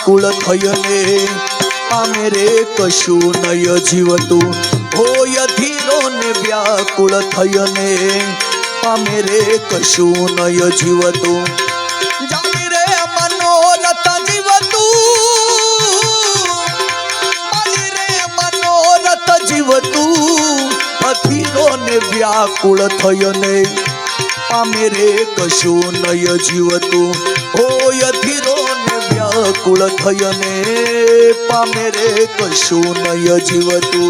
व्याकुळ थयने पामे रे कशु नय जीवतु होय धीरो ने व्याकुळ थयने पामे रे कशु नय जीवतु जानी रे मनोरथ जीवतु पाली रे मनोरथ जीवतु अधीरो ने व्याकुळ थयने पामे रे कशु नय जीवतु होय धीरो ने व्याकुळ थयने पामे रे कशु नय जीवतु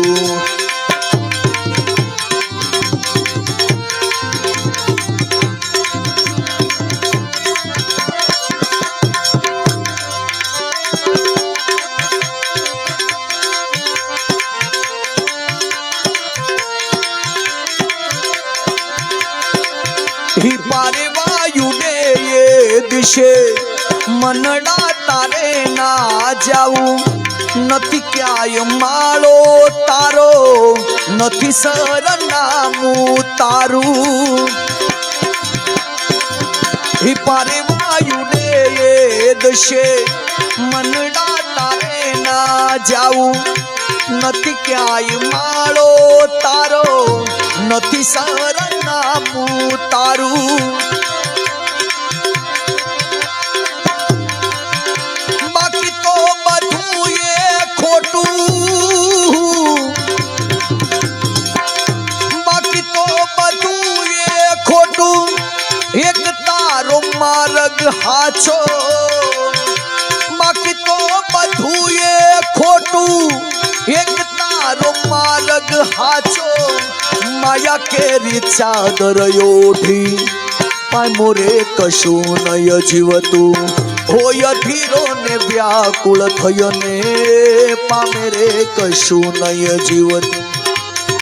ही पारे वायु ने ये दिशे मनडा तारे ना जाऊ नथी क्याय माळो तारो नथी सरनामू तारू ही पारे वायु ने ये दिशे मनडा तारे ना जाऊ नथी क्याय माळो तारो नथी सरनामू तारू बाकी तो बधु ये खोटू बाकी तो बधु ये खोटू एक तारो मार्ग हाचो बाकी तो बधु ये खोटू एक तारो मार्ग हाचो माया केरी चादर ओढी पाय मोरे कशु नय जीवतु होय धीरो ने व्याकुळ थयने पामे रे कशु नय जीवतु।